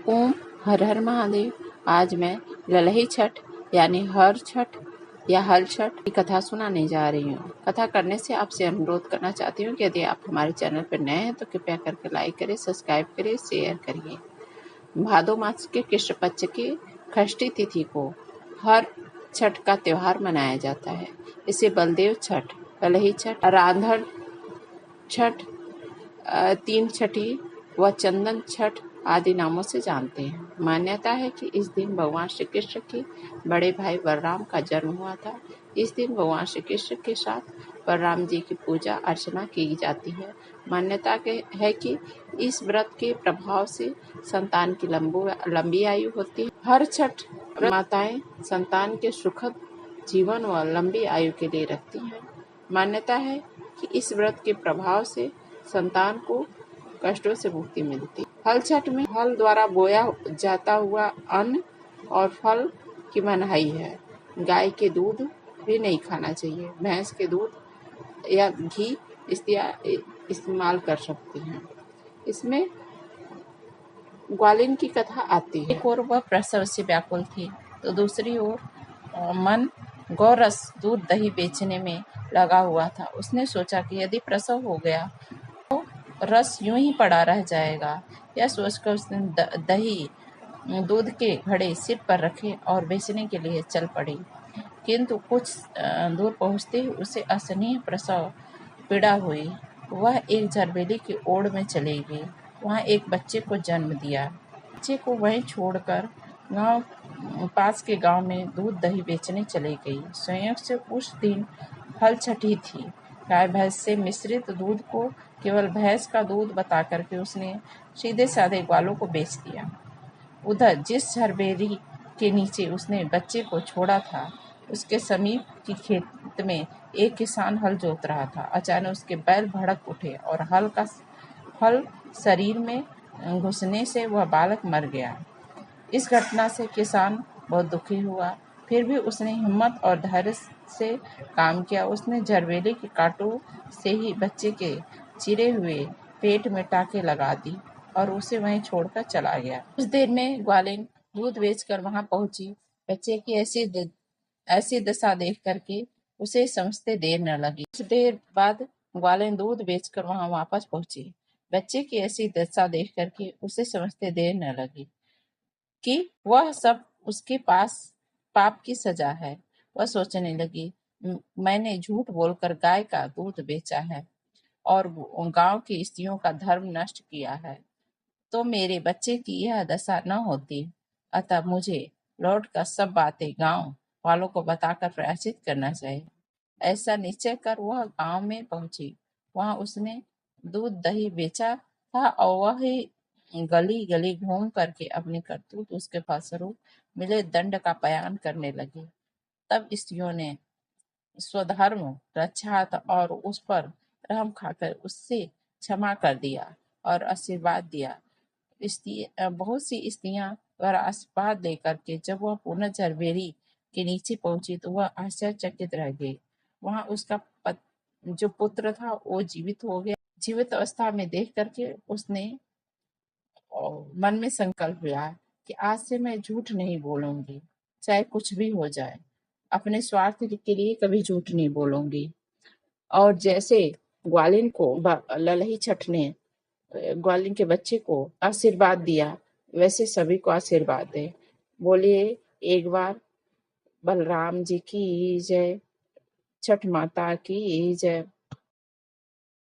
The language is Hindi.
ओम हर हर महादेव। आज मैं ललही छठ यानी हर छठ या हल छठ की कथा सुनाने जा रही हूँ। कथा करने से आपसे अनुरोध करना चाहती हूँ कि यदि आप हमारे चैनल पर नए हैं तो कृपया करके लाइक करें, सब्सक्राइब करें, शेयर करिए। भादो मास के कृष्ण पक्ष की षष्ठी तिथि को हर छठ का त्योहार मनाया जाता है। इसे बलदेव छठ, ललही छठ, रांधण छठ, तीन छठी व चंदन छठ आदि नामों से जानते हैं। मान्यता है कि इस दिन भगवान श्री कृष्ण के बड़े भाई बलराम का जन्म हुआ था। इस दिन भगवान श्री कृष्ण के साथ बलराम जी की पूजा अर्चना की जाती है। मान्यता है कि इस व्रत के प्रभाव से संतान की लंबी आयु होती है। हर छठ माताएं संतान के सुखद जीवन व लंबी आयु के लिए रखती हैं। मान्यता है कि इस व्रत के प्रभाव से संतान को कष्टों से मुक्ति मिलती है। हल छठ में हल द्वारा बोया जाता हुआ अन्न और फल की मनाही है। गाय के दूध भी नहीं खाना चाहिए। भैंस के दूध या घी इस्तेमाल कर सकती हैं। इसमें ग्वालिन की कथा आती है। एक ओर वह प्रसव से व्याकुल थी तो दूसरी ओर मन गौरस दूध दही बेचने में लगा हुआ था। उसने सोचा कि यदि प्रसव हो गया तो रस यूं ही पड़ा रह जाएगा। यह सोचकर उसने दही दूध के घड़े सिर पर रखे और बेचने के लिए चल पड़ी। किंतु कुछ दूर पहुंचते ही उसे असहनीय प्रसव पीड़ा हुई। वह एक झरबेली की ओड़ में चली गई। वहां एक बच्चे को जन्म दिया। बच्चे को वहीं छोड़कर पास के गांव में दूध दही बेचने चली गई। संयोग से उस दिन हल छठी थी। गाय भैंस से मिश्रित दूध को केवल भैंस का दूध बता करके उसने सीधे साधे ग्वालों को बेच दिया। उधर जिस झरबेरी के नीचे उसने बच्चे को छोड़ा था उसके समीप की खेत में एक किसान हल जोत रहा था। अचानक उसके बैल भड़क उठे और हल शरीर में घुसने से वह बालक मर गया। इस घटना से किसान बहुत दुखी हुआ। फिर भी उसने हिम्मत और धैर्य से काम किया। उसने झरबेली के कांटों से ही बच्चे के चिरे हुए पेट में टाके लगा दी और उसे वहीं छोड़कर चला गया। कुछ देर में ग्वालिन दूध बेचकर वहां पहुंची। बच्चे की ऐसी दशा देख करके उसे समझते देर न लगी। कुछ देर बाद ग्वालिन दूध बेचकर वहां वापस पहुंची। बच्चे की ऐसी दशा देख करके उसे समझते देर न लगी कि वह सब उसके पास पाप की सजा है। वह सोचने लगी, मैंने झूठ बोलकर गाय का दूध बेचा है और गांव की स्त्रियों का धर्म नष्ट किया है तो मेरे बच्चे की यह दशा न होती। अतः मुझे लौटकर सब बातें गांव वालों को बताकर प्रायश्चित करना चाहिए। ऐसा निश्चय कर वह गांव में पहुंची। वहां उसने दूध दही बेचा था और वह ही गली गली घूम करके अपनी करतूत उसके फलस्वरूप मिले दंड का बयान करने लगी। तब स्त्रियों ने स्वधर्म रक्षा और उस पर रहम खाकर उससे क्षमा कर दिया और आशीर्वाद दिया। बहुत सी स्त्रियां वह आशीर्वाद लेकर के जब वह पुनः झरबेरी के नीचे पहुंची तो वह आश्चर्यचकित रह गई। वहां उसका जो पुत्र था वो जीवित हो गया। जीवित अवस्था में देख करके उसने मन में संकल्प लिया कि आज से मैं झूठ नहीं बोलूंगी, चाहे कुछ भी हो जाए। अपने स्वार्थ के लिए कभी झूठ नहीं बोलूंगी। और जैसे ग्वालिन को ललही छठ ने ग्वालिन के बच्चे को आशीर्वाद दिया वैसे सभी को आशीर्वाद दे। बोलिए एक बार बलराम जी की जय, छठ माता की जय।